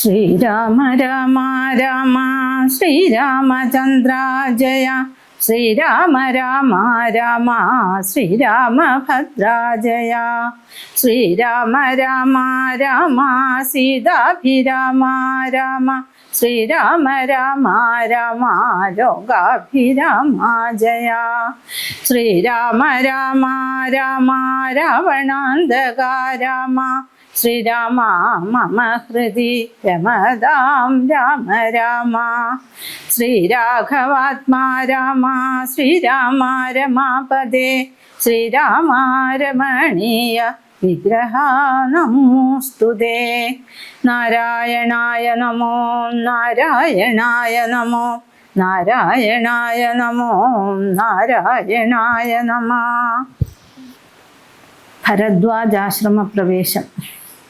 ശ്രീരാമ രാമ രാമ ശ്രീരാമചന്ദ്ര ജയ. ശ്രീരാമ രാമ രാമ ശ്രീരാമഭദ്ര ജയ. ശ്രീരാമ രാമ രാമ സീതാഭിരാമ രാമ. ശ്രീരാമ രാമ രാമ ലോകാഭിരാമ ജയ. ശ്രീരാമ രാമ രാമ രാവണാന്തക രാമ. ശ്രീരാമ മമ ഹൃദി രമതാം രാമ രാമ. ശ്രീരാഘവാത്മാ രാമ ശ്രീരാമ രമാപദേ. ശ്രീരാമ രമണീയ വിഗ്രഹ നമോസ്തുതേ. നാരായണായ നമോ നാരായണായ നമോ നാരായണായ നമോ നാരായണായ നമഃ. ഭരദ്വാജാശ്രമ പ്രവേശം.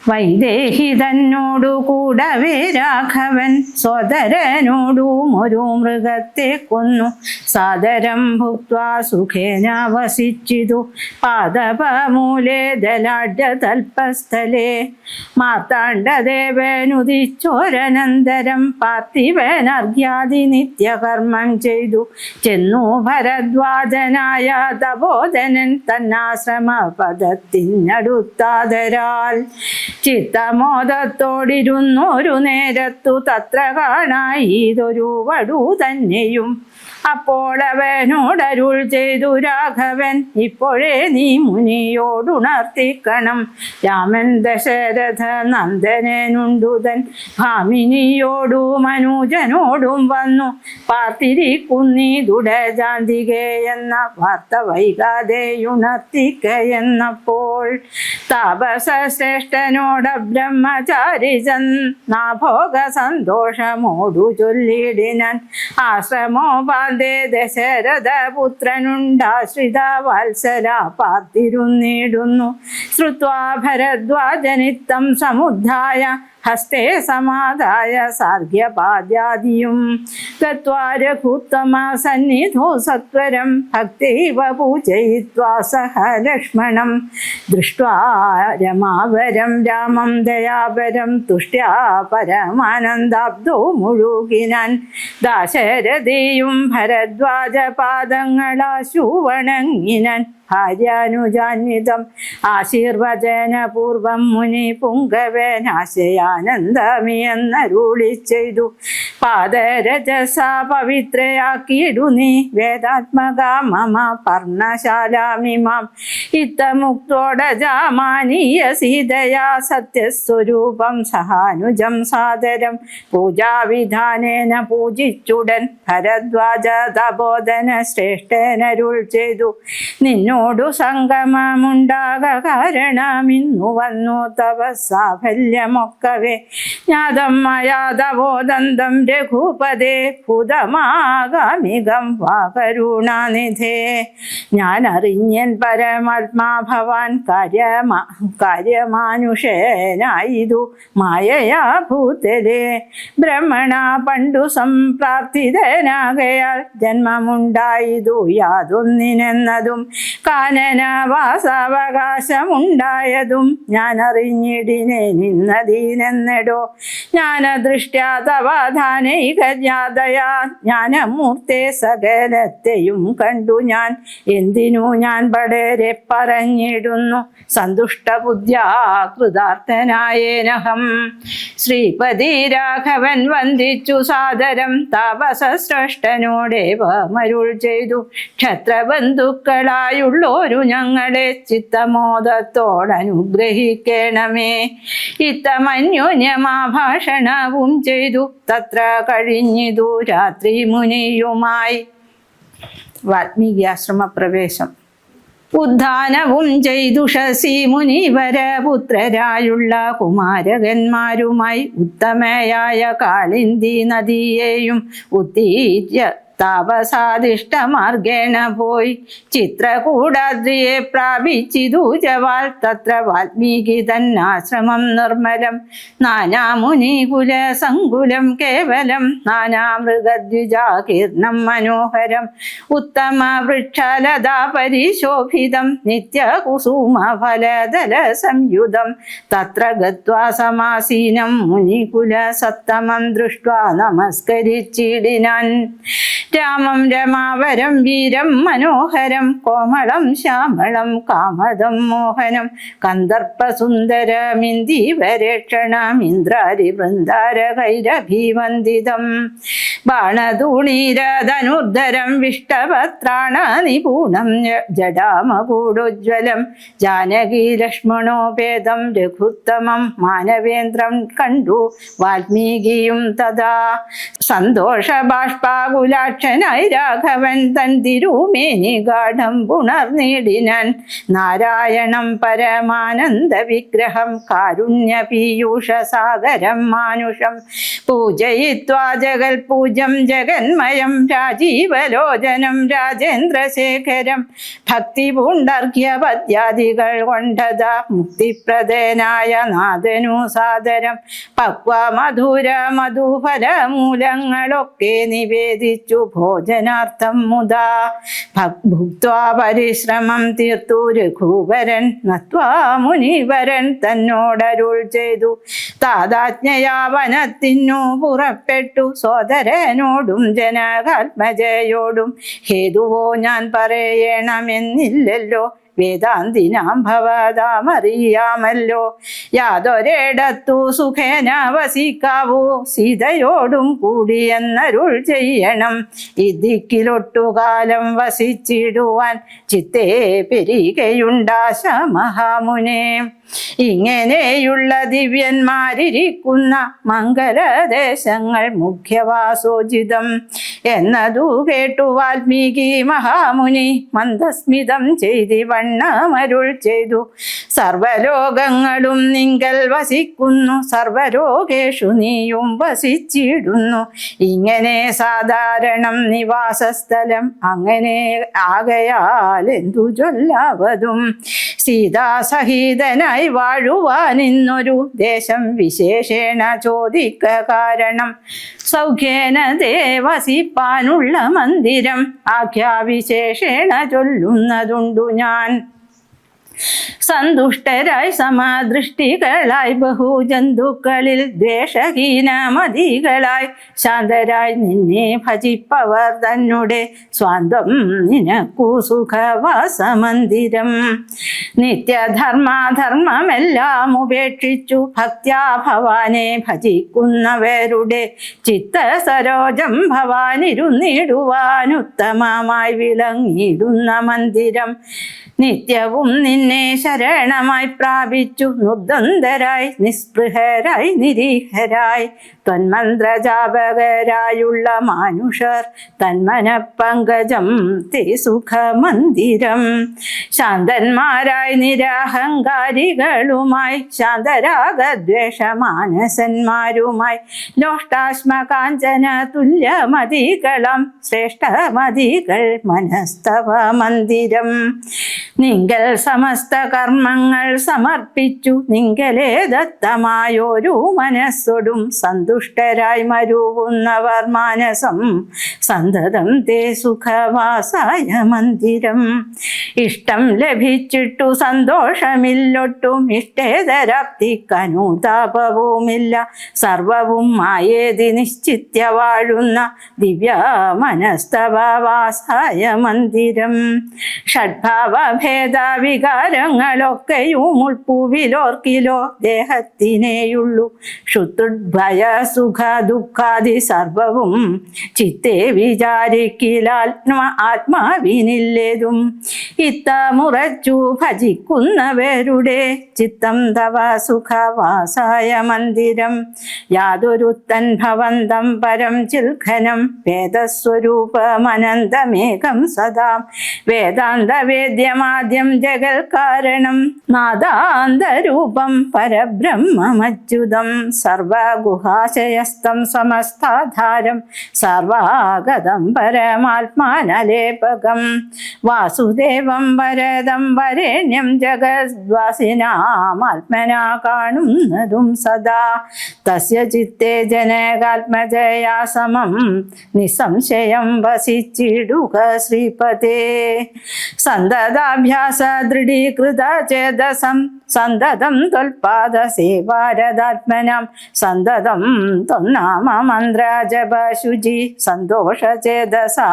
വൈദേഹി തന്നോടു കൂടവേ രാഘവൻ സോദരനോടും ഒരു മൃഗത്തെ കൊന്നു. സാദരം ഭുക്വാ സുഖേന വസിച്ചിതു പാദപമൂലേ ദലാഢ്യതൽപസ്ഥലേ. മാർത്താണ്ഡദേവനുദിച്ചോരനന്തരം പാർത്ഥിവനർഘ്യാദി നിത്യകർമ്മം ചെയ്തു ചെന്നു ഭരദ്വാജനായ തപോധനൻ തന്നാശ്രമ പദത്തിനടുത്താദരാൽ. ചിത്തമോദത്തോടിരുന്നൊരു നേരത്തു തത്ര കാണായിതൊരു വടു തന്നെയും. അപ്പോൾ അവനോടരുൾ ചെയ്തു രാഘവൻ, ഇപ്പോഴേ നീ മുനിയോടുണർത്തിക്കണം. രാമൻ ദശരഥ നന്ദനുണ്ടുതൻ ഭാമിനിയോടും അനുജനോടും വന്നു പാർത്തിരിക്കുന്നീതുടജാന്തികെ എന്ന വാർത്ത വൈകാതെയുണർത്തിക്കയെന്നപ്പോൾ. താപസശ്രേഷ്ഠനോട ബ്രഹ്മചാരി നാഭോഗ സന്തോഷമോടു ചൊല്ലിടിനാൻ. ആശ്രമോപാന്തേ ദശരഥ പുത്രനുണ്ടാശ്രിത വാത്സല പാർത്തിരുന്നിടുന്നു. ശ്രുത്വാ ഭരദ്വാജനിത്തം സമുദ്ധായ ഹസ്തേ സമാധായ സാർഘ്യപാദ്യാദിയും. ഗത്വാ രഘുത്തമ സന്നിധോ സത്വരം ഭക്തൈവ പൂജയിത്വാ സഹ ലക്ഷ്മണം. ദൃഷ്ട്വാ രമാവരം രാമം ദയാപരം തുഷ്ട്യാ പരമാനന്ദാബ്ദോ മുഴുകിനാൻ. ദാശരഥിയും ഭരദ്വാജ പാദങ്ങളാശു വണങ്ങിനാൻ. ഭാര്യാനുജാന്വിതം ആശീർവചനപൂർവം മുനി പുങ്കവനാശയാനന്ദമി എന്നരുളി ചെയ്തു. പാദരജസ പവിത്രയാക്കിയിടു നീ വേദാത്മക മമ പർണശാലാമിമാം. ഇത്തമുക്തോടജാമാനീയ സീതയാ സത്യസ്വരൂപം സഹാനുജം സാദരം പൂജാവിധാനേന പൂജിച്ചുടൻ ഭരദ്വാജ തപോധന ശ്രേഷ്ഠനരുൾ ചെയ്തു. നിന്നോടു സംഗമമുണ്ടാക കാരണമിന്നു വന്നു തവ സാഫല്യമൊക്കവേ. ജ്ഞാതം മയാ തവോദന്തം രഘുപദേ ഭൂതമാഗാമികം വാ കരുണാനിധേ. ഞാൻ അറിഞ്ഞൻ പരമാത്മാ ഭവാൻ കാര്യമാനുഷേനായിതു മായയാ ഭൂതലേ. ബ്രഹ്മണ പണ്ടു സംപ്രാർത്ഥിതനാകയാൽ ജന്മമുണ്ടായിതു യാതൊന്നിനെന്നതും കാനനവാസാവകാശമുണ്ടായതും ഞാൻ അറിഞ്ഞിടിനെ നിന്നതീനെന്നെടോ. ജ്ഞാനദൃഷ്ട്യാ തവാധാനൈകജാതയാ ജ്ഞാനമൂർത്തെ സകലത്തെയും കണ്ടു ഞാൻ. എന്തിനു ഞാൻ പടരെ പറഞ്ഞിടുന്നു സന്തുഷ്ടബുദ്ധ്യാ കൃതാർത്ഥനായേനഹം. ശ്രീപതി രാഘവൻ വന്ദിച്ചു സാദരം താപസശ്രേഷ്ഠനോടേവമരുൾ ചെയ്തു. ക്ഷത്രബന്ധുക്കളായുള്ളോരു ഞങ്ങളെ ചിത്തമോദത്തോടനുഗ്രഹിക്കണമേ. ഇത്തമന്യോന്യമാഭാഷണവും ചെയ്തു തത്ര കഴിഞ്ഞിതു രാത്രി മുനിയുമായി. വാൽമീകിയാശ്രമ പ്രവേശം. ഉദ്ധാനവും ചെയ്തു ശശി മുനിവരപുത്രരായുള്ള കുമാരകന്മാരുമായി ഉത്തമയായ കാളിന്തി നദിയെയും ഉത്തീര്യ താപസാദിഷ്ടമാർഗേണ പോയി ചിത്രകൂടാദ്രിയെ പ്രാപിച്ചിതു ജവാൽ തത്ര വാൽമീകി തന്നാശ്രമം നിർമ്മലം നാനാമുനികുല സങ്കുലം കേവലം നാനാമൃഗദ്വിജാകീർണം മനോഹരം ഉത്തമ വൃക്ഷലതാ പരിശോഭിതം നിത്യകുസുമഫലദല സംയുതം തത്ര ഗത്വാ സമാസീനം മുനികുല സത്തമം ദൃഷ്ട്വാ നമസ്കരിച്ചിടിനാൻ രാമം രമാവരം വീരം മനോഹരം കോമളം ശ്യാമളം കാമദം മോഹനം കന്ദർപ്പസുന്ദരമിന്ദീവരേക്ഷണം ഇന്ദ്രാരി വൃന്ദാരകൈരഭിവന്ദിതം ബാണധൂണീരധനുർധരം വിഷ്ടപത്രാണ നിപൂണം ജടാമകൂടോജ്വലം ജാനകി ലക്ഷ്മണോപേതം രഘുത്തമം മാനവേന്ദ്രം കണ്ടു വാൽമീകിയും തഥാ സന്തോഷ ബാഷ്പാകുലാക്ഷനായി രാഘവൻ തൻ തിരുമേനി ഗാഠം പുണർനീടിനാൻ നാരായണം പരമാനന്ദ വിഗ്രഹം കാരുണ്യ പീയൂഷ സാഗരം മാനുഷം പൂജയിത്വാ ജഗൽ പൂജം ജഗന്മയം രാജീവലോചനം രാജേന്ദ്രശേഖരം ഭക്തി പൂണ്ടർഘ്യ പദ്യാദികൾ കൊണ്ടതാ മുക്തിപ്രദനായ നാഥനു സാദരം പക്വ മധുര മധുഫല മൂലങ്ങളൊക്കെ നിവേദിച്ചു ഭോജനാർത്ഥം മുതാ ഭുക്ത്വാ പരിശ്രമം തീർത്തു രഘുവരൻ നത്വാ മുനിവരൻ തന്നോടരുൾ ചെയ്തു താതാജ്ഞയാ വനത്തിനു പുറപ്പെട്ടു സോദരനോടും ജനകാത്മജയോടും ഹേതുവോ ഞാൻ പറയണമെന്നില്ലല്ലോ വേദാന്തിനാം ഭവതാമറിയാമല്ലോ യാതൊരിടത്തു സുഖേന വസിക്കാവൂ സീതയോടും കൂടി എന്നരുൾ ചെയ്യണം ഇതിക്കിലൊട്ടുകാലം വസിച്ചിടുവാൻ ചിത്തേ പെരികയുണ്ടാശ മഹാമുനെ ഇങ്ങനെയുള്ള ദിവ്യന്മാരിരിക്കുന്ന മംഗലദേശങ്ങൾ മുഖ്യവാസോചിതം എന്നതു കേട്ടു വാൽമീകി മഹാമുനി മന്ദസ്മിതം ചെയ്തിവണ്ണമരുൾ ചെയ്തു സർവലോകങ്ങളും നിങ്കൽ വസിക്കുന്നു സർവരോഗേഷു നീയും വസിച്ചിടുന്നു ഇങ്ങനെ സാധാരണം നിവാസസ്ഥലം അങ്ങനെ ആകയാൽ എന്തു ചൊല്ലാവതും സീതാസഹിതനായി വാഴുവാൻ ഇന്നൊരു ദേശം വിശേഷേണ ചോദിക്ക കാരണം സൗഖ്യേന ദേവസിപ്പാനുള്ള മന്ദിരം ആഖ്യാവിശേഷേണ ചൊല്ലുന്നതുണ്ടു ഞാൻ സന്തുഷ്ടരായി സമദൃഷ്ടികളായി ബഹുജന്തുക്കളിൽ ദ്വേഷഹീനമതികളായി ശാന്തരായി നിന്നെ ഭജിപ്പവർ തന്നെ സ്വാന്തം നിനക്കു സുഖവാസമന്ദിരം നിത്യധർമാധർമ്മമെല്ലാം ഉപേക്ഷിച്ചു ഭക്ത്യാ ഭവാനെ ഭജിക്കുന്നവരുടെ ചിത്തസരോജം ഭവാനിരുന്നിടുവാൻ ഉത്തമമായി വിളങ്ങിയിടുന്ന മന്ദിരം നിത്യവും നിന്നെ ശരണമായി പ്രാപിച്ചു നിർദ്വന്ദ്വരായി നിസ്പൃഹരായി നിരീഹരായി ത്വന്മന്ത്രജാപകരായുള്ള മാനുഷർ തന്മനപ്പങ്കജം തേ സുഖമന്ദിരം ശാന്തന്മാരായി നിരഹങ്കാരികളുമായി ശാന്തരാഗദ്വേഷമാനസന്മാരുമായി ലോഷ്ടാശ്മകാഞ്ചന തുല്യമതികളം ശ്രേഷ്ഠമതികൾ മനസ്തവ മന്ദിരം നിങ്കൽ സമസ്ത കർമ്മങ്ങൾ സമർപ്പിച്ചു നിങ്കലേ ദത്തമായൊരു മനസ്സൊടും സന്തുഷ്ടരായി മരുവുന്നവർ മാനസം സന്തതം തേ സുഖവാസായ മന്ദിരം ഇഷ്ടം ലഭിച്ചിട്ടു സന്തോഷമില്ലൊട്ടും ഇഷ്ടേതരാപ്തിക്കനുതാപവുമില്ല സർവവും മായേതി നിശ്ചിത്യ വാഴുന്ന ദിവ്യ മനസ്തവവാസായ മന്ദിരം ഷഡ്ഭാവഭേദ വികാരങ്ങളൊക്കെയും ഉൾപ്പുവിലോർക്കിലോ ദേഹത്തിനേയുള്ളൂ ശുദ്ധഭയ സുഖ ദുഃഖാദി സർവവും ചിത്തേ ആത്മാവിനില്ലേതും ഇത്തമുറച്ചു ഭജിക്കുന്നവരുടെ ചിത്തം തവ സുഖവാസായ മന്ദിരം യാതൊരുത്തൻ ഭവന്തം പരം ചിൽഖനം വേദസ്വരൂപമനന്തമേകം സദാ വേദാന്തവേദ്യമാ അനാദ്യം ജഗൽ കാരണം നാദാന്തരൂപം പരബ്രഹ്മമച്യുതം സർവഗുഹാശയസ്ഥം സമസ്താധാരം സർവാഗതം പരമാത്മാനലേപകം വാസുദേവം വരദം വരേണ്യം ജഗദ്വാസിനാമാത്മനാ കാണുന്നതും സദാ തസ്യ ചിത്തേ ജനകാത്മജയാ സമം നിസംശയം വസിച്ചിടുക ശ്രീപദേ സന്തതാഭ്യാസ ദൃഢീകൃത ചേതസം സന്തതം ത്വൽപാദ സേവാരദാത്മനാം സന്തതം ത്വന്നാമ മന്ത്രജപ ശുചി സന്തോഷചേതസാ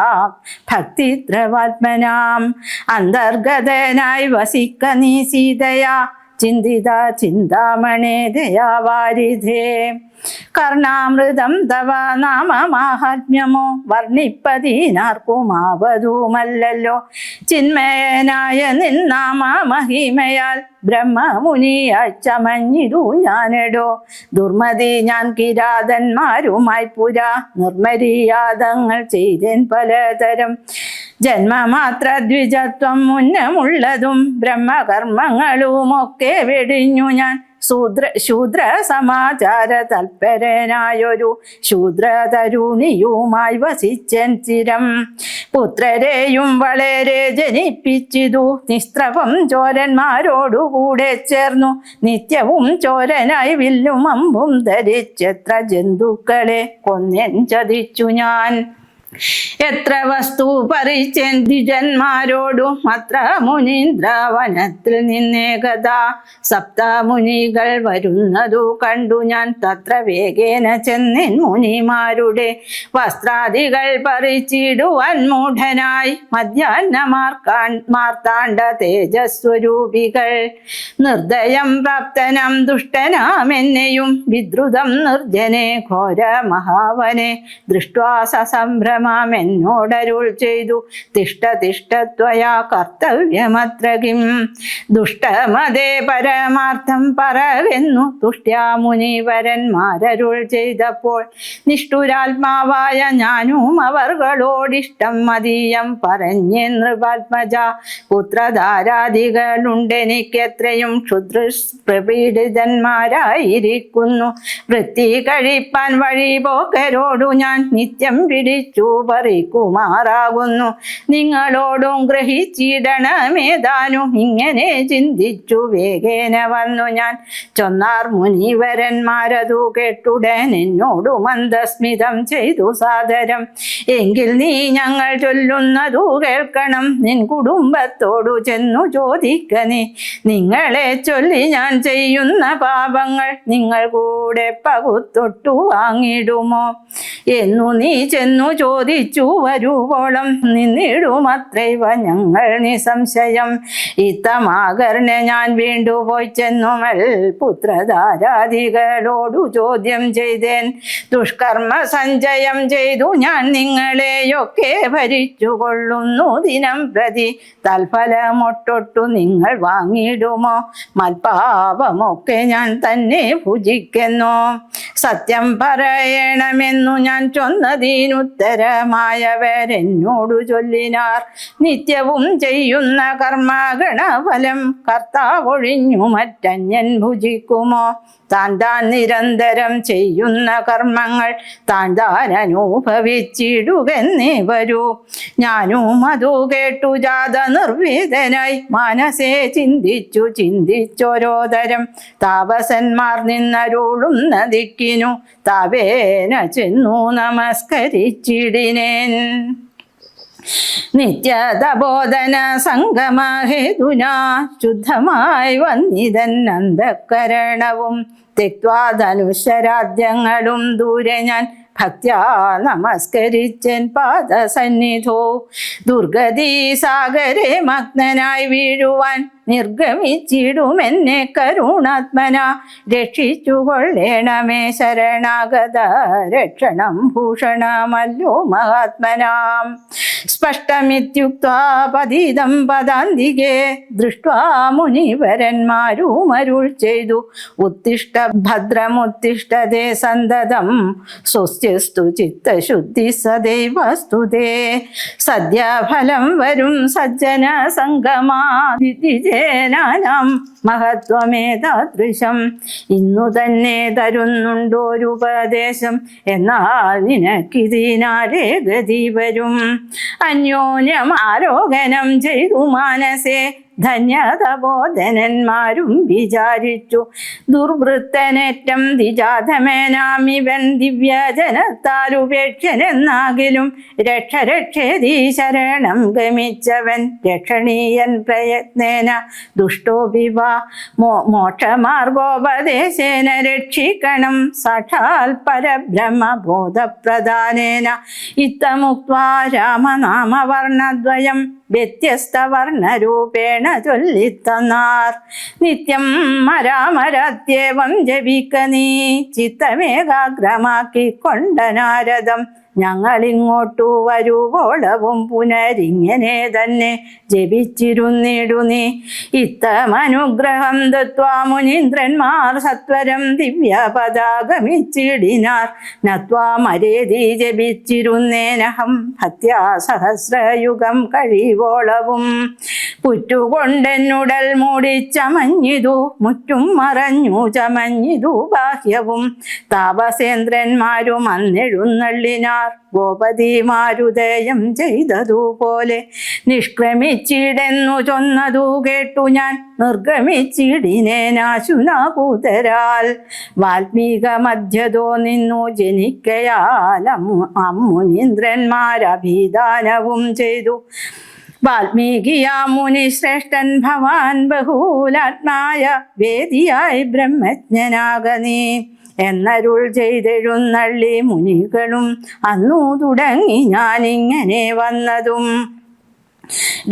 ഭക്തിദ്രവാത്മനാം അന്തർഗതനായി വസിക്ക നീ സീതയാ ചിന്തിത ചിന്താമണേ ദയാവാരിധേ കർണാമൃതം തവ നാമ മാഹാത്മ്യമോ വർണ്ണിപ്പതീനാർക്കുമാവതുമല്ലോ ചിന്മയനായ നിന്നാമ മഹിമയാൽ ബ്രഹ്മമുനിയായി ചമഞ്ഞിതു ഞാനെടോ ദുർമതി ഞാൻ കിരാതന്മാരുമായി പുരാ നിർമര്യാദങ്ങൾ ചെയ്തേൻ പലതരം ജന്മമാത്ര ദ്വിജത്വം മുന്നമുള്ളതും ബ്രഹ്മകർമ്മങ്ങളുമൊക്കെ വെടിഞ്ഞു ഞാൻ ശൂദ്ര സമാചാര തൽപരനായൊരു ശൂദ്രതരുണിയുമായി വസിച്ചൻ ചിരം പുത്രരെയും വളരെ ജനിപ്പിച്ചിതു നിസ്ത്രവം ചോരന്മാരോടുകൂടെ ചേർന്നു നിത്യവും ചോരനായി വില്ലും അമ്പും ധരിച്ചെത്ര ജന്തുക്കളെ കൊന്നെൻ ചതിച്ചു ഞാൻ എത്ര വസ്തു പരിച്ചൻ ദ്വിജന്മാരോടും അത്ര മുനീന്ദ്ര വനത്തിൽ നിന്നേകഥാ സപ്തമുനികൾ വരുന്നതു കണ്ടു ഞാൻ തത്ര വേഗേന ചെന്നിൻ മുനിമാരുടെ വസ്ത്രാദികൾ പറിച്ചിടുവാൻ മൂഢനായി മാർത്താണ്ഡ തേജസ്വരൂപികൾ നിർദ്ദയം പ്രാപ്തനം ദുഷ്ടനാമെന്നെയും വിദ്രുതം നിർജനെ ഘോര മഹാവനെ ദൃഷ്ട്വാ സസംഭ്രമ എന്നോടരുൾ ചെയ്തു തിഷ്ട കർത്തവ്യമത്ര കിം ദുഷ്ടമതേ പരമാർത്ഥം പറവെന്നു തുഷ്ട്യാ മുനിവരന്മാരരുൾ ചെയ്തപ്പോൾ നിഷ്ഠുരാത്മാവായ ഞാനും അവർകളോടിഷ്ടം മതീയം പറഞ്ഞേ നൃപാത്മജ പുത്രധാരാദികളുണ്ടെനിക്കെത്രയും ക്ഷുദ്രപീഡിതന്മാരായിരിക്കുന്നു വൃത്തി കഴിപ്പാൻ വഴി പോക്കരോടു ഞാൻ നിത്യം പിടിച്ചു പറിക്കുമാറാകുന്നു നിങ്ങളോടും ഗ്രഹിച്ചിടണമേതാനും ഇങ്ങനെ ചിന്തിച്ചു വേഗേന വന്നു ഞാൻ ചൊന്നാർ മുനിവരന്മാരതു കേട്ടുടൻ എന്നോടു മന്ദസ്മിതം ചെയ്തു സാദരം എങ്കിൽ നീ ഞങ്ങൾ ചൊല്ലുന്നതു കേൾക്കണം നിൻ കുടുംബത്തോടു ചെന്നു ചോദിക്കനേ നിങ്ങളെ ചൊല്ലി ഞാൻ ചെയ്യുന്ന പാപങ്ങൾ നിങ്ങൾ കൂടെ പകുത്തൊട്ടു വാങ്ങിടുമോ എന്നു നീ ചെന്നു ചോദിച്ചു വരുവോളം നിന്നിടുമത്രൈവ ഞങ്ങൾ നിസംശയം ഇത്തമാകർണെ ഞാൻ വീണ്ടുപോയി ചെന്നുമൽ പുത്രധാരാദികളോടു ചോദ്യം ചെയ്തേൻ ദുഷ്കർമ്മ സഞ്ചയം ചെയ്തു ഞാൻ നിങ്ങളെയൊക്കെ ഭരിച്ചു കൊള്ളുന്നു ദിനം പ്രതി തൽഫലമൊട്ടൊട്ടു നിങ്ങൾ വാങ്ങിയിടുമോ മൽപാപമൊക്കെ ഞാൻ തന്നെ ഭുജിക്കുന്നു സത്യം പറയണമെന്നു ഞാൻ ചൊന്നതിനുത്തരമായവരെന്നോടു ചൊല്ലിനാർ നിത്യവും ചെയ്യുന്ന കർമ്മഗണഫലം കർത്താവൊഴിഞ്ഞു മറ്റന്യൻ ഭുജിക്കുമോ താൻ നിരന്തരം ചെയ്യുന്ന കർമ്മങ്ങൾ താൻ അനുഭവിച്ചിടുകെന്നേ വരൂ ഞാനും അതു കേട്ടു ജാത നിർവേദനായി മനസ്സേ ചിന്തിച്ചോരോതരം താപസന്മാർ നിന്നരുളുന്ന ദിക്കിനു താവേന ചെന്നു നമസ്കരിച്ചിടിനേൻ നിത്യതബോധന സംഗമഹേതുനാ ശുദ്ധമായി വന്നിതൻ അന്ധകരണവും തെക്വാധനുശരാദ്യങ്ങളും ദൂരെ ഞാൻ ഭക്ത്യാ നമസ്കരിച്ചൻ പാദസന്നിധോ ദുർഗതി സാഗരെ മഗ്നനായി വീഴുവാൻ നിർഗമിച്ചിടുമെന്നെ കരുണാത്മന രക്ഷിച്ചുകൊള്ളേണമേ ശരണാഗത രക്ഷണം ഭൂഷണമല്ലോ മഹാത്മനാം സ്പഷ്ടമിത്യുക്ത്വാ പതിതം പദാന്തികേ ദൃഷ്ട്വാ മുനിവരന്മാരുമരുൾ ചെയ്തു ഉത്തിഷ്ഠ ഭദ്രമുത്തിഷ്ഠതേ സന്തതം സ്വസ്ത്യസ്തു ചിത്തശുദ്ധി സദൈവസ്തുതേ സദ്യഫലം വരും സജ്ജന സംഗമാതിജേനാനാം മഹത്വമേതാദൃശം ഇന്നു തന്നെ തരുന്നുണ്ടോരുപദേശം എന്നാൽ നിനക്കിതിനാലേ ഗതി വരും അന്യോന്യം ആരോഹണം ചെയ്തു മാനസേ ധന്യതബോധനന്മാരും വിചാരിച്ചു ദുർവൃത്തനേറ്റം ദ്വിജാതമേനാമിവൻ ദിവ്യജനത്താലുപേക്ഷനെന്നാകിലും രക്ഷരക്ഷേതി ശരണം ഗമിച്ചവൻ രക്ഷണീയൻ പ്രയത്നേന ദുഷ്ടോപിവ മോക്ഷമാർഗോപദേശേന രക്ഷിക്കണം സാക്ഷാൽ പരബ്രഹ്മബോധപ്രദാനേന ഇത്തമുക്ത്വാ രാമനാമവർണദ്വയം വ്യത്യസ്തവർണരൂപേണ ചൊല്ലിത്തന്നാർ നിത്യം മരാമരത്യേവം ജപിക്ക നീ ചിത്തമേകാഗ്രമാക്കിക്കൊണ്ട നാരദം ഞങ്ങളിങ്ങോട്ടു വരുവോളവും പുനരിങ്ങനെ തന്നെ ജപിച്ചിരുന്നിടു നീ ഇത്തമനുഗ്രഹം ദത്വാ മുനീന്ദ്രന്മാർ സത്വരം ദിവ്യപദാഗമിച്ചിടിനാർ നത്വാ മരേതി ജപിച്ചിരുന്നേനഹം ഭക്ത്യാ സഹസ്രയുഗം കഴിവോളവും പുറ്റുകൊണ്ടെന്നുടൽ മൂടിച്ചമഞ്ഞിതു മുറ്റും മറഞ്ഞു ചമഞ്ഞിതു ബാഹ്യവും താപസേന്ദ്രന്മാരും അന്നെഴുന്നള്ളിനാർ ഗോപതിമാരുദയം ചെയ്തതുപോലെ നിഷ്ക്രമിച്ചിടെന്നു ചൊന്നതു കേട്ടു ഞാൻ നിർഗമിച്ചിടിനേനാശുനാകൂതരാൽ വാൽമീക മധ്യതോ നിന്നു ജനിക്കയാൽ അമ്മുനീന്ദ്രന്മാരഭിദാനവും ചെയ്തു വാൽമീകിയാ മുനി ശ്രേഷ്ഠൻ ഭവാൻ ബഹൂലാത്മായ വേദിയായി ബ്രഹ്മജ്ഞനാകനീ എന്നരുൾ ചെയ്തെഴുന്നള്ളി മുനികളും അന്നു തുടങ്ങി ഞാനിങ്ങനെ വന്നതും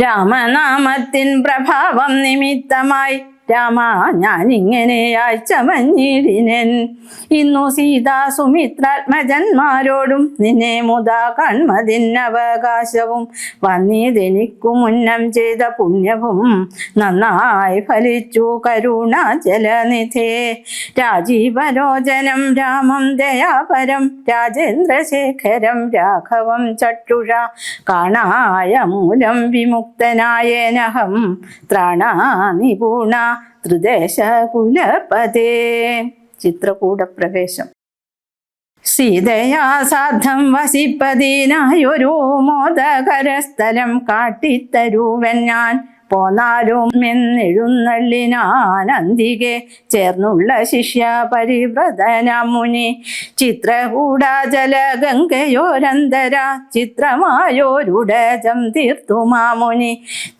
രാമനാമത്തിൻ പ്രഭാവം നിമിത്തമായി രാമ ഞാനിങ്ങനെയായി ചമഞ്ഞിടിനൻ ഇന്നു സീതാ സുമിത്രാത്മജന്മാരോടും നിന്നെ മുതാ കൺമതിന്നവകാശവും വന്നിതെനിക്കു മുന്നം ചെയ്ത പുണ്യവും നന്നായി ഫലിച്ചു കരുണാജലനിധേ രാജീവലോചനം രാമം ദയാപരം രാജേന്ദ്രശേഖരം രാഘവം ചക്ഷുഷ കാണായ മൂലം വിമുക്തനായേനഹം ത്രാണാനിപൂണ ത്രിദേശകുലപതേ ചിത്രകൂടപ്രവേശം സീതയാ സാധം വസിപ്പതിനായൊരു മോദകരസ്ഥലം കാട്ടിത്തരുവൻ ഞാൻ പോന്നാലും എന്നെഴുന്നള്ളിനാൻ അന്തികെ ചേർന്നുള്ള ശിഷ്യ പരിവ്രതന മുനി ചിത്രകൂടാചല ഗംഗയോരന്തര ചിത്രമായോരുടജം തീർത്തുമാമുനി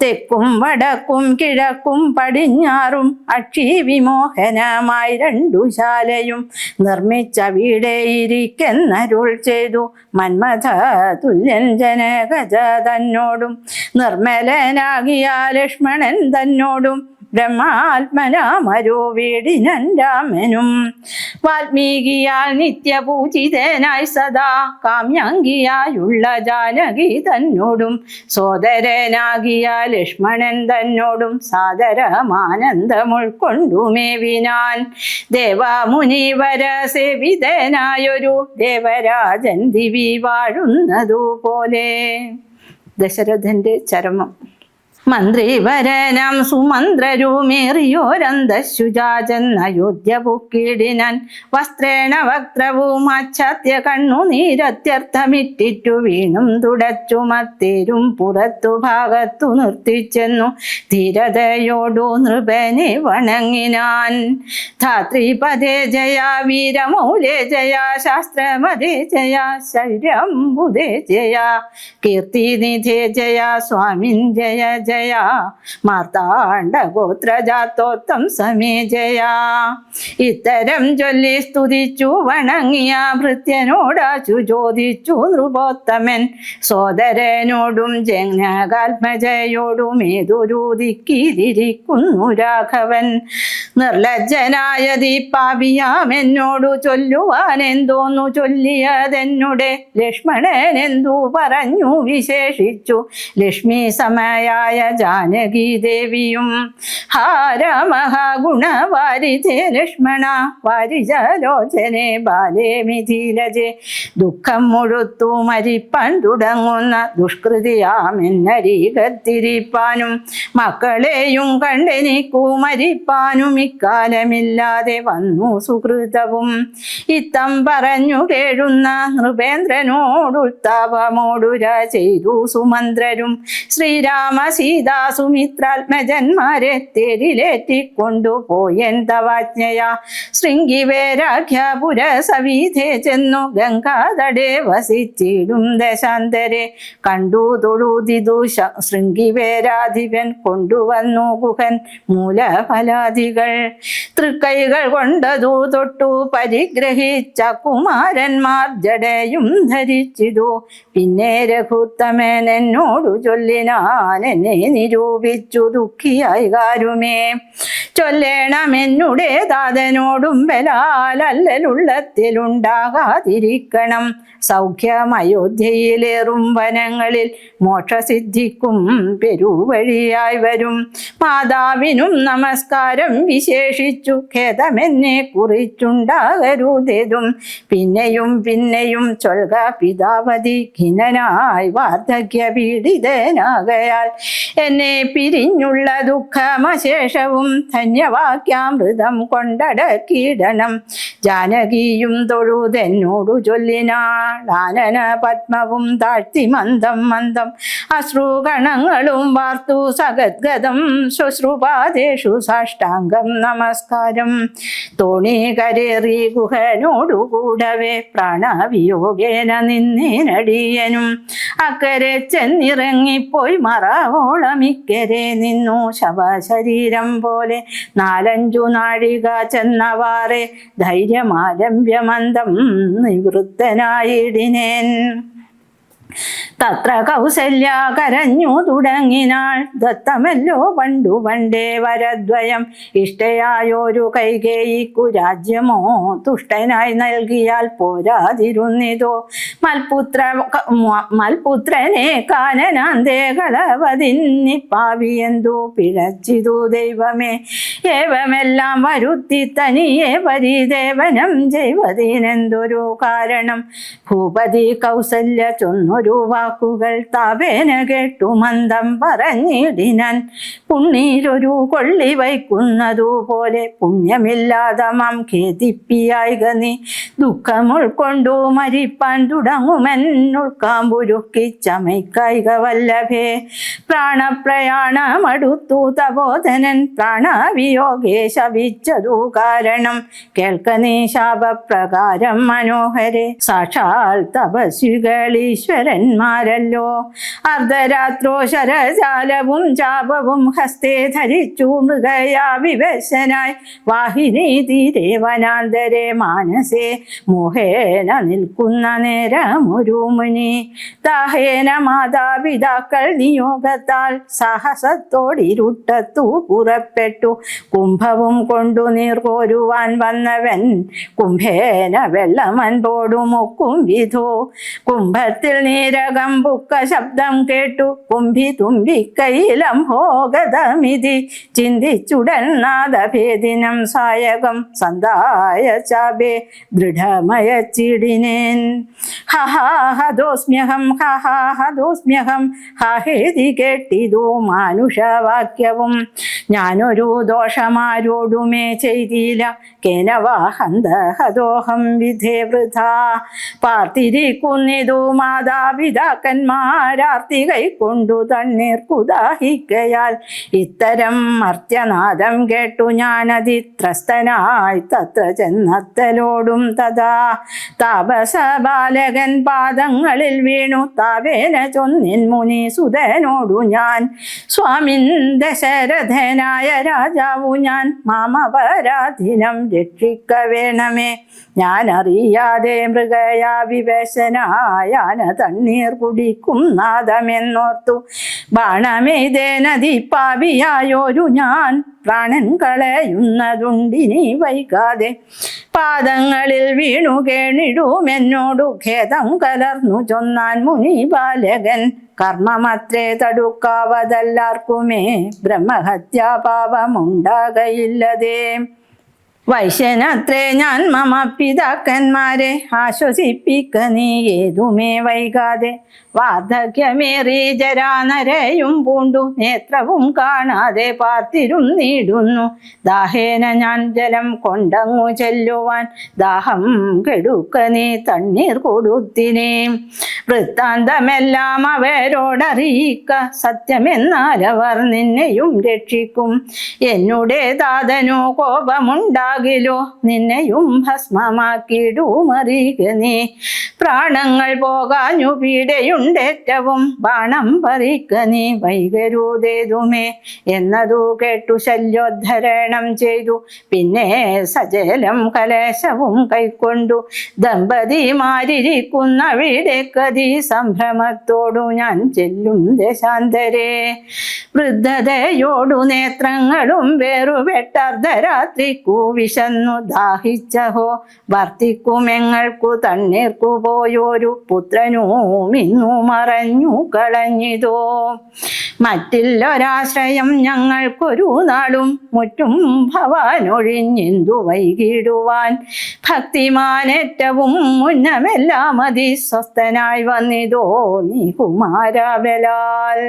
തെക്കും വടക്കും കിഴക്കും പടിഞ്ഞാറും അക്ഷി വിമോഹനമായി രണ്ടു ശാലയും നിർമ്മിച്ച വീടെ ഇരിക്കെന്നരുൾ ചെയ്തു മന്മഥ തുല്യൻ ജനകജ തന്നോടും നിർമ്മലനാകിയ ലക്ഷ്മണൻ തന്നോടും ബ്രഹ്മാത്മനാമരോ വീടിനൻ രാമനും വാൽമീകിയാൽ നിത്യപൂജിതനായി സദാ കാമ്യാംഗിയായുള്ള ജാനകി തന്നോടും സോദരനാകിയ ലക്ഷ്മണൻ തന്നോടും സാദരമാനന്ദം ഉൾക്കൊണ്ടുമേവിനാൻ ദേവമുനിവര സേവിതനായൊരു ദേവരാജൻ ദിവി വാഴുന്നതുപോലെ. ദശരഥന്റെ ചരമം. മന്ത്രിവരനാം സുമന്ത്രരുമേറിയോരന്തശുജാജന്നയോധ്യ പുക്കിടിനാൻ വസ്ത്രേണ വക്രവും ആച്ഛാദ്യ കണ്ണുനീരത്യർത്ഥമിറ്റിറ്റു വീണും തുടച്ചു മത്തേരും പുറത്തു ഭാഗത്തു നിർത്തിച്ചെന്നു ധീരതയോടു നൃപനെ വണങ്ങിനാൻ. ധാത്രിപദേ ജയ വീരമൗലേ ജയ ശാസ്ത്രമതേ ജയ ശൗര്യംബുദേ ജയ കീർത്തിനിധേ ജയ സ്വാമിൻ ജയ ജയ മാർത്താണ്ഡ ഗോത്രജാത്തോത്തം സമേജയാ. ഇത്തരം ചൊല്ലി സ്തുതിച്ചു വണങ്ങിയ ഭൃത്യനോടാച്ചു ചോദിച്ചു നൃപോത്തമൻ, സോദരനോടും ജനകാത്മജയോടും ഏതൊരു ദിക്കിലിരിക്കുന്നു രാഘവൻ. നിർലജ്ജനായ ദീപാവിയാമെന്നോടു ചൊല്ലുവാൻ എന്തോന്നു ചൊല്ലിയതെന്നുടെ ലക്ഷ്മണൻ എന്തു പറഞ്ഞു വിശേഷിച്ചു ലക്ഷ്മി സമയായ ജാനകി ദേവിയും. ഹാരമഹാഗുണവാരിധേ ലക്ഷ്മണ വാരിജലോചനെ ബാലേ മിഥിലജെ, ദുഃഖം മുഴുത്തു മരിപ്പാൻ തുടങ്ങുന്ന ദുഷ്കൃതിയാമെന്നരികത്തിരിപ്പാനും മക്കളെയും കണ്ടെനിക്കു മരിപ്പാനും ഇക്കാലമില്ലാതെ വന്നു സുഹൃതവും. ഇത്തം പറഞ്ഞു കേഴുന്ന നൃപേന്ദ്രനോടുത്താപമോടുര ചെയ്തു സുമന്ത്രരും. ശ്രീരാമ സീതാ സുമിത്രാത്മജന്മാരെ തേരിലേറ്റിക്കൊണ്ടുപോയൻ തവാജ്ഞയാ. ശൃംഗിവേരാഖ്യപുര സവിധേ ചെന്നു ഗംഗാതടേ വസിച്ചിടും ദശാന്തരെ. കണ്ടു തൊഴുതിതു ശൃംഗിവേരാധിപൻ കൊണ്ടുവന്നു ഗുഹൻ മൂലഫലാദികൾ. തൃക്കൈകൾ കൊണ്ടതു തൊട്ടു പരിഗ്രഹിച്ച കുമാരന്മാർ ജടയും ധരിച്ചിതു. പിന്നെ രഘുത്തമൻ എന്നോടു ചൊല്ലിനാൻ, എന്നെ നിരൂപിച്ചു ദുഃഖിയായി കാരുമേ. ചൊല്ലേണമെന്നുടെ താതനോടും ബലാലല്ലുള്ളത്തിലുണ്ടാകാതിരിക്കണം. സൗഖ്യമയോധ്യയിലേറും വനങ്ങളിൽ മോക്ഷസിദ്ധിക്കും പെരുവഴിയായി വരും. മാതാവിനും നമസ്കാരം വിശേഷിച്ചു ഖേദമെന്നെ കുറിച്ചുണ്ടാകരുതേതും. പിന്നെയും പിന്നെയും ചൊൽക പിതാവതി ഖിന്നനായി വാർദ്ധക്യ പീഡിതനാകയാൽ എന്നെ പിരിഞ്ഞുള്ള ദുഃഖമശേഷവും ധന്യവാക്യാമൃതം കൊണ്ടടക്കിടണം. ജാനകിയും തൊഴുതെന്നോടു ചൊല്ലിനാൾ, ആനന പത്മവും താഴ്ത്തി മന്ദം മന്ദം അശ്രുകണങ്ങളും വാർത്തു സഗദ്ഗതം ശുശ്രുപാദേഷു സാഷ്ടാംഗം നമസ്കാരം. തോണി കരേറി ഗുഹനോടുകൂടവേ പ്രാണവിയോഗേന നിന്നേനടിയനും. അക്കരെ ചെന്നിറങ്ങിപ്പോയി മറവോളമിക്കരെ നിന്നു ശവശരീരം പോലെ. 4-5 നാഴിക ചെന്നവാറെ ധൈര്യമാലംബ്യമന്ദം നിവൃത്തനായിടിനേൻ. തത്ര കൗസല്യ കരഞ്ഞു തുടങ്ങിനാൾ, ദത്തമല്ലോ പണ്ടു പണ്ടേ വരദ്വയം. ഇഷ്ടയായൊരു കൈകേയിക്കു രാജ്യമോ തുഷ്ടനായി നൽകിയാൽ പോരാതിരുന്നിതോ. മൽപുത്രനെ കാനനാന്തേ കളവതിന്നിപ്പാവിയെന്തു പിഴച്ചിതു ദൈവമേ. ഏവമെല്ലാം വരുത്തി തനിയെ പരിദേവനം ചെയ്വതിനെന്തൊരു കാരണം. ഭൂപതി കൗസല്യ ചൊന്നൊരു വാക്കുകൾ താപേന കേട്ടു മന്ദം പറഞ്ഞിടിനാൻ. പുണ്ണീരൊരു കൊള്ളി വയ്ക്കുന്നതുപോലെ പുണ്യമില്ലാതെ മാം ഖേദിപ്പിയായിക നീ. ദുഃഖം ഉൾക്കൊണ്ടു മരിപ്പാൻ തുടങ്ങുമെന്നുൾക്കാമ്പുരുക്കി ചമയ്ക്കായിക വല്ലഭേ. പ്രാണപ്രയാണമടുത്തു തപോധനൻ പ്രാണവിയോഗേ ശപിച്ചതു കാരണം. കേൾക്ക നീ ശാപപ്രകാരം മനോഹരെ, സാക്ഷാൽ തപസ്വികളീശ്വരന്മാരല്ലോ. അർദ്ധരാത്രോ ശരജാലവും ചാപവും ഹസ്തേ ധരിച്ചു മൃഗയാ വിവശനായി. വാഹിനി തീരെ വനാന്തരെ മാനസേ മോഹേന നിൽക്കുന്ന നേരമൊരു മുനി. ദാഹേന മാതാപിതാക്കൾ നിയോഗത്താൽ സാഹസത്തോടിരുട്ടത്തു പുറപ്പെട്ടു. കുംഭവും കൊണ്ടു നീർകോരുവാൻ വന്നവൻ കുംഭേന വെള്ളമൻപോടുമൊക്കും വിധോ. കുംഭത്തിൽ നീരകം പുക്ക ശബ്ദം കേട്ടു കുംഭി തുമ്പിക്കൈലം ഭോഗതമിതി. ചിന്തിച്ചുടൻ നാദഭേദിനം സായകം സന്തായ ചാപേ ദൃഢമയച്ചിടിനേൻ. ഹഹാഹദോസ്മ്യഹം ഹഹാഹദോസ്മ്യഹം ഹാഹേതി കേട്ടിതു മാനുഷവാക്യവും. ഞാനൊരു ദോഷമാരോടുമേ ചെയ്തില്ല, കേനവാഹന്തഹദോഹം വിധേ വൃഥാ. പാർത്തിരിക്കുന്നിതു മാതാ മാതാപിതാക്കന്മാരാർത്തി കൈക്കൊണ്ടു തണ്ണീർ കുദാഹിക്കയാൽ ഇത്തരം മർത്യനാദം കേട്ടു ഞാനതിത്രസ്തനായി തത്ര ചെന്നത്തലോടും തഥാ താപസ ബാലകൻ പാദങ്ങളിൽ വീണു താവേന ചൊന്നിൻ മുനി സുതനോടു ഞാൻ സ്വാമിൻ ദശരഥനായ രാജാവു ഞാൻ മാമപരാധീനം രക്ഷിക്ക വേണമേ ഞാൻ അറിയാതെ മൃഗയാ വിവേശനായാന തണ്ണീർ കുടിക്കും നാദമെന്നോർത്തു ബാണമേതേ നദി പാപിയായോരു ഞാൻ പ്രാണൻ കളയുന്നതുണ്ടിനി വൈകാതെ പാദങ്ങളിൽ വീണു കേണിടുമെന്നോടു ഖേദം കലർന്നു ചൊന്നാൻ മുനി ബാലകൻ കർമ്മമത്രേ തടുക്കാവതല്ലാർക്കുമേ ബ്രഹ്മഹത്യാപാപമുണ്ടാകയില്ലതേ വൈശ്യനത്രേ ഞാൻ മമ പിതാക്കന്മാരെ ആശ്വസിപ്പിക്ക നീ ഏതുമേ വൈകാതെ വാർദ്ധക്യമേറി ജരാനരയും പൂണ്ടു നേത്രവും കാണാതെ പാർത്തിരുന്നിടുന്നു ദാഹേന ഞാൻ ജലം കൊണ്ടങ്ങു ചെല്ലുവാൻ ദാഹം കെടുക്ക നീ തണ്ണീർ കൊടുത്തിനേ വൃത്താന്തമെല്ലാം അവരോടറിയിക്ക സത്യമെന്നാലവർ നിന്നെയും രക്ഷിക്കും എന്നുടെ താതനു കോപമുണ്ടാകിലോ നിന്നെയും ഭസ്മമാക്കിയിടുമറിയുക നീ പ്രാണങ്ങൾ പോകാഞ്ഞു പീഡയുണ്ടേറ്റവും ബാണം പറിക്ക നീ വൈകരുതേതുമേ എന്നതു കേട്ടു ശല്യോദ്ധരണം ചെയ്തു പിന്നെ സജലം കലേശവും കൈക്കൊണ്ടു ദമ്പതിമാരിരിക്കുന്നവിടേക്കതി സംഭ്രമത്തോടു ഞാൻ ചെല്ലും ദേശാന്തരേ വൃദ്ധതയോടു നേത്രങ്ങളും വേറുപെട്ടർദ്ധരാത്രിക്കു വിശന്നു ദാഹിച്ചഹോ വർത്തിക്കുമെങ്ങൾക്കു തണ്ണീർക്കു പോയോരു പുത്രനും ഇന്നു മറഞ്ഞു കളഞ്ഞിതോ മറ്റില്ലൊരാശ്രയം ഞങ്ങൾക്കൊരു നാളും മുറ്റും ഭവാനൊഴിഞ്ഞെന്തു വൈകിടുവാൻ ഭക്തിമാനേറ്റവും മുന്നമെല്ലാം അതിസ്വസ്ഥനായി വന്നിതോ നീ കുമാരബലാൽ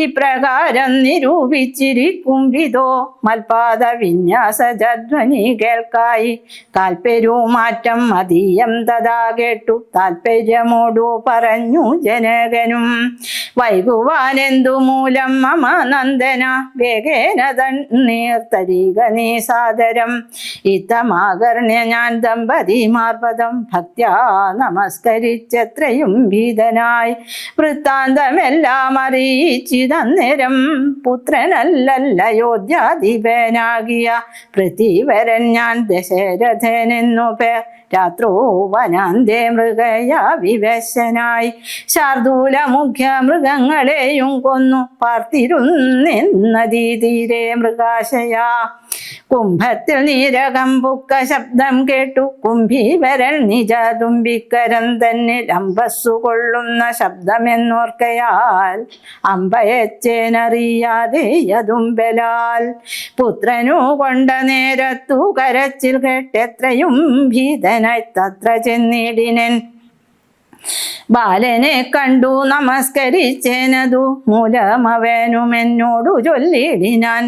ഇപ്രകാരം നിരൂപിച്ചിരിക്കും വിധോ മൽപാദ വിന്യാസധ്വനി കേൾക്കായി താൽപര്യമാറ്റം അതീയം തഥാ കേട്ടു താൽപര്യമോടു പറഞ്ഞു ജനകനും വൈകുവാനെന്തു മൂലം മമ നന്ദന വേഗേന തണ്ണീർത്തരിക നീ സാദരം ഇത്തമാകർണ്യ ഞാൻ ദമ്പതിമാർപദം ഭക്ത്യാ നമസ്കരിച്ചെത്രയും ഭീതനായി വൃത്താന്തമെല്ലാം അറിയിച്ചിതന്നേരം പുത്രനല്ലയോധ്യാധിപനാകിയ പൃഥ്വിവരൻ ഞാൻ ദശരഥനെന്നു പേർ രാത്രോ വനാന്തേ മൃഗയാ വിവശനായി ശാർദൂല മുഖ്യ മൃഗങ്ങളെയും കൊന്നു പാർത്തിരുന്നെന്നതീ തീരെ മൃഗാശയാ കുംഭത്തിൽ നീരകം പുക്ക ശബ്ദം കേട്ടു കുംഭീവരൻ നിജ തുമ്പിക്കരം തന്നെ അമ്പസ്സു കൊള്ളുന്ന ശബ്ദമെന്നോർക്കയാൽ അമ്പയച്ചേനറിയാതെ യതുമ്പലാൽ പുത്രനു കൊണ്ട നേരത്തു കരച്ചിൽ കേട്ടെത്രയും ഭീതനായി തത്ര ചെന്നിടിനൻ ബാലനെ കണ്ടു നമസ്കരിച്ചേനതു മൂലമവനുമെന്നോടു ചൊല്ലിടിനാൻ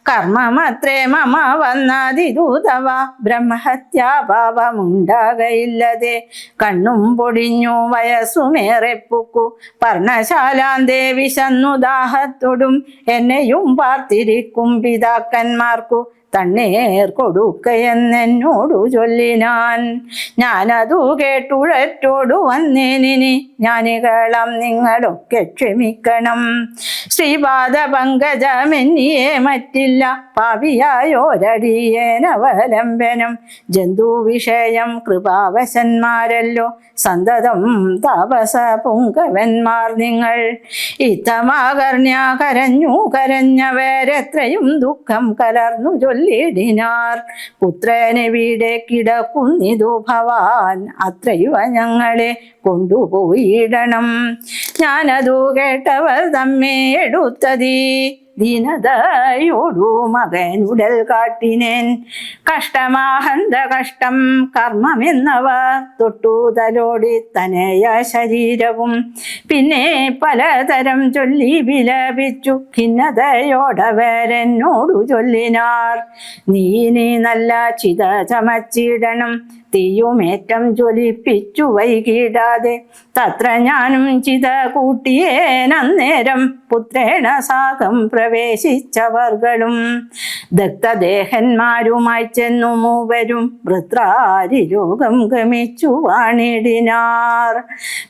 കർമ്മമത്രേ മമ വന്നാതിദൂതവ ബ്രഹ്മഹത്യാപാപമുണ്ടാകയില്ലതെ കണ്ണും പൊടിഞ്ഞു വയസ്സുമേറെ പുക്കു പർണശാലാന്തേ വിശന്നു ദാഹത്തോടും എന്നെയും പാർത്തിരിക്കും പിതാക്കന്മാർക്കു തണ്ണീർ കൊടുക്കയെന്നോടു ചൊല്ലിനാൻ ഞാനതു കേട്ടുഴറ്റോടു വന്നേനിനി ജ്ഞാനികളം നിങ്ങളൊക്കെ ക്ഷമിക്കണം ശ്രീപാദ പങ്കജമെന്നിയെ മറ്റില്ല പാപിയായോരടിയേനവലംബനം ജന്തു വിഷയം കൃപാവശന്മാരല്ലോ സന്തതം താപസ പുങ്കവന്മാർ നിങ്ങൾ ഇത്തമാകർണ്യ കരഞ്ഞു കരഞ്ഞവരെത്രയും ദുഃഖം കലർന്നു ചൊല്ലിടിനാർ പുത്രനെവിടെ കിടക്കുന്നിതു ഭവാൻ അത്രയുവ ഞങ്ങളെ കൊണ്ടുപോയിടണം ഞാനതു കേട്ടവർ തമ്മേ എടുത്തതീ ദീനതയോടു മകനുടൽ കാട്ടിനേൻ കഷ്ടമാഹന്ത കഷ്ടം കർമ്മമെന്നവ തൊട്ടുതലോടി തനയ ശരീരവും പിന്നെ പലതരം ചൊല്ലി വിലപിച്ചു ഖിന്നതയോടവരെന്നോടു ചൊല്ലിനാർ നീ നല്ല ചിത ചമച്ചിടണം തീയുമേറ്റം ജ്വലിപ്പിച്ചു വൈകിടാതെ തത്ര ഞാനും ചിത കൂട്ടിയേനന്നേരം പുത്രേണ സാകം പ്രവേശിച്ചവർകളും ദഗ്ധദേഹന്മാരുമായി ചെന്നു മൂവരും വൃത്രാരിരോഗം ഗമിച്ചു വാണിടിനാർ.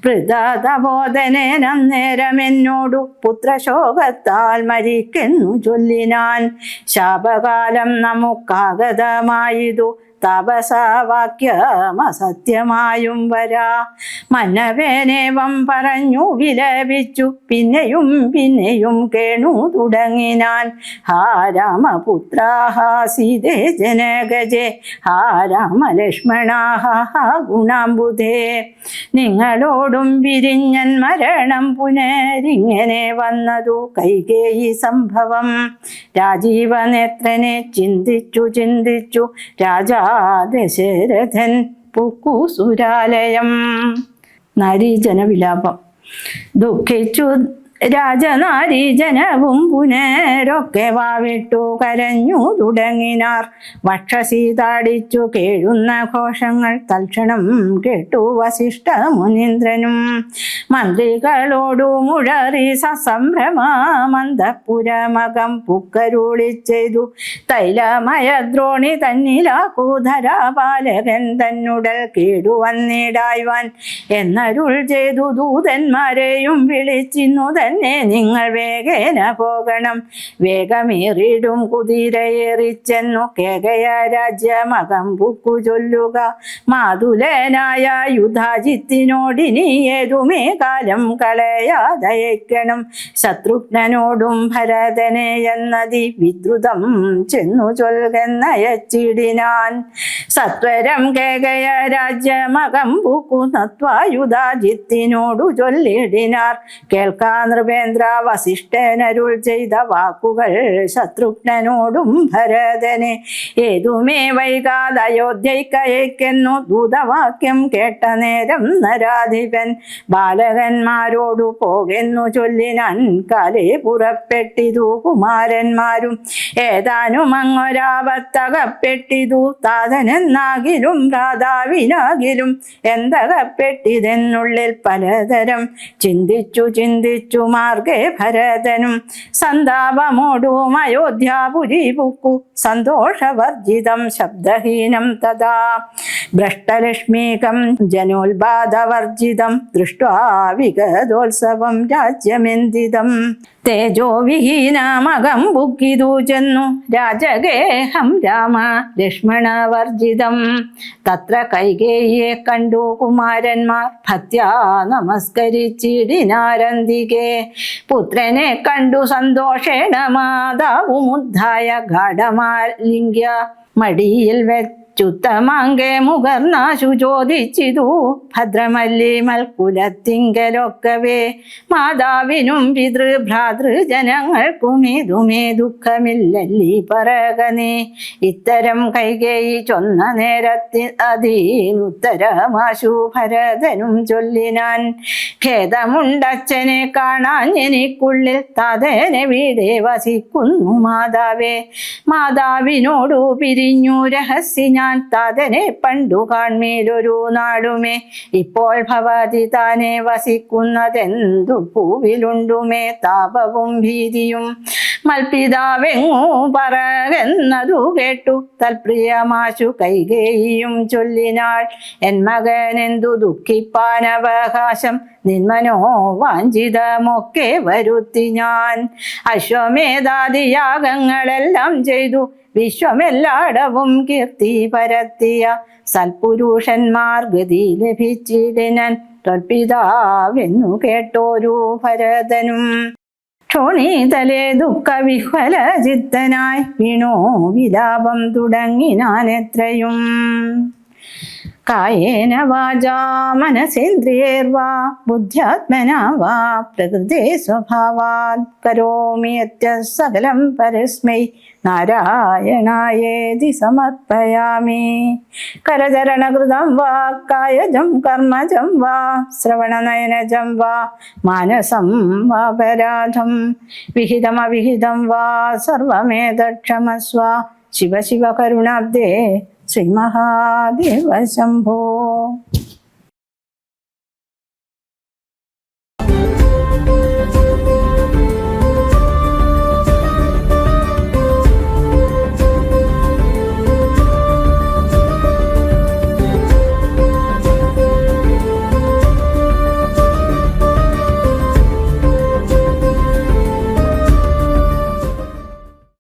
വൃതബോധനേനന്നേരം എന്നോടു പുത്രശോകത്താൽ മരിക്കെന്നു ചൊല്ലിനാൻ. ശാപകാലം നമുക്കാഗതമായതു താപസവാക്യമസത്യമായും വരാ. മന്നവേനേവം പറഞ്ഞു വിലപിച്ചു പിന്നെയും പിന്നെയും കേണു തുടങ്ങിനാൻ. ഹാ രാമപുത്ര ഹാ സീതേ ജനകജേ ഹാ രാമലക്ഷ്മണ ഹാ ഗുണാംബുധേ. നിങ്ങളോടും പിരിഞ്ഞൻ മരണം പുനരിങ്ങനെ വന്നതു കൈകേയി സംഭവം. രാജീവനേത്രനെ ചിന്തിച്ചു ചിന്തിച്ചു രാജാ ദശരഥൻ പുക്കുസുരാലയം. നാരീജന വിലാപം. ദുഃഖിച്ചു രാജനാരീജനവും പുനരൊക്കെ വാവിട്ടു കരഞ്ഞു തുടങ്ങിനാർ. വക്ഷസീതാടിച്ചു കേഴുന്ന ഘോഷങ്ങൾ തൽക്ഷണം കേട്ടു വസിഷ്ഠ മുനീന്ദ്രനും. മന്ത്രികളോടു മുഴറി സസംഭ്രമന്തപുരമകം പുക്കരുളി ചെയ്തു. തൈലമയദ്രോണി തന്നിലാകൂധര ബാലകൻ തന്നുടൽ കേടുവന്നിടായ്വാൻ എന്നരുൾ ചെയ്തു. ദൂതന്മാരെയും വിളിച്ചിന്നു തന്നെ നിങ്ങൾ വേഗേന പോകണം. വേഗമേറിടും കുതിരയേറിച്ചെന്നു കേകയ രാജ്യമകം പുക്കു ചൊല്ലുക. മാതുലനായ യുധാജിത്തിനോടിനി ഏതുമേ കാലം കളയാതയക്കണം. ശത്രുഘ്നനോടും ഭരതനെ എന്നതി വിദ്രുതം ചെന്നു ചൊൽകെന്നയച്ചിടിനാൻ. സത്വരം കേകയ രാജ്യമകം പുക്കു നത്വായുധാജിത്തിനോടു ചൊല്ലിടിനാർ. കേൾക്കാൻ നൃപേന്ദ്ര വസിഷ്ഠനരുൾ ചെയ്ത വാക്കുകൾ ശത്രുഘ്നനോടും ഭരതനെ. ഏതുമേ വൈകാതെ അയോധ്യയ്ക്കയക്കെന്നു ദൂതവാക്യം കേട്ട നേരം നരാധിപൻ ബാലകന്മാരോടു പോകെന്നു ചൊല്ലിനാൻ. കാലേ പുറപ്പെട്ടിതു കുമാരന്മാരും ഏതാനും അങ്ങൊരാപത്തകപ്പെട്ടിതു. താതനെന്നാകിലും ഭ്രാതാവിനാകിലും എന്തകപ്പെട്ടിതെന്നുള്ളിൽ പലതരം ചിന്തിച്ചു ചിന്തിച്ചു മാർഗേ ഭരതനും. സന്താപമോടും അയോധ്യാപുരി പുക്കു സന്തോഷവർജിതം ശബ്ദഹീനം തഥാ. ഭ്രഷ്ടലക്ഷ്മീകം ജനോത്പാദവർജിതം ദൃഷ്ട്വാ വിഗതോത്സവം രാജ്യമെന്തിതം. തേജോവിഹീനമകം ബുക്കിതു ചെന്നു രാജഗേഹം രാമ ലക്ഷ്മണവർജിതം. തത്ര കൈകേയിയെ കണ്ടു കുമാരന്മാർ ഭക്ത്യാ നമസ്കരിച്ചിടിനാരന്തികെ. പുത്രനെ കണ്ടു സന്തോഷേണ മാതാവുമുദ്ധായ ഗാഢമാലിംഗ്യ മടിയിൽ വെച്ചുത്തമാങ്കെ മുകർന്നാശു ചോദിച്ചിതു. ഭദ്രമല്ലി മൽക്കുലത്തിങ്കലൊക്കവേ മാതാവിനും പിതൃഭ്രാതൃജനങ്ങൾക്കും ഇതുമേ ദുഃഖമില്ലല്ലീ പറകനേ. ഇത്തരം കൈകേയി ചൊന്ന നേരത്തിൽ അതീനുത്തരമാശു ഭരതനും ചൊല്ലിനാൻ. ഖേദമുണ്ടച്ഛനെ കാണാൻ എനിക്കുള്ളിൽ താതനെ വീടെ വസിക്കുന്നു മാതാവേ. മാതാവിനോടു പിരിഞ്ഞു രഹസ്യ ഞാൻ താതനെ പണ്ടു കാൺമേലൊരു നാടുമേ. ഇപ്പോൾ ഭവതി താനെ വസിക്കുന്നതെന്തുൾപ്പൂവിലുണ്ടുമേ താപവും ഭീതിയും. മൽപിതാവെങ്ങു പറകെന്നതു കേട്ടു തൽപ്രിയമാശു കൈകേയിയും ചൊല്ലിനാൾ. എൻ മകനെന്തു ദുഃഖിപ്പാനവകാശം നിന്മനോ വാഞ്ചിതമൊക്കെ വരുത്തി ഞാൻ. അശ്വമേധാദിയാഗങ്ങളെല്ലാം ചെയ്തു വിശ്വമെല്ലാടവും കീർത്തി പരത്തിയ സൽപുരുഷന്മാർ ഗതി ലഭിച്ചിടിനൻ ത്വൽപിതാവെന്നു കേട്ടോരു ഭരതനും. ക്ഷോണീതലേ ദുഃഖവിഹ്വലചിത്തനായി വീണോ വിലാപം തുടങ്ങിനാനെത്രയും. കായേന വാചാ മനസേന്ദ്രിയേർവാ ബുദ്ധ്യാത്മനാ വാ പ്രകൃതേ സ്വഭാവാത് കരോമി സകലം പരസ്മൈ നാരായണായേതി സമർപ്പയാമി. കരചരണകൃതം വാ കായജം കർമ്മജം വാ ശ്രവണനയനജം വാ മാനസം വാപരാധം വിഹിതമവിഹിതം വാ സർവമേതക്ഷമസ്വ. ശിവ ശിവ കരുണാബ്ദേ ശ്രീ മഹാദേവ ശംഭോ.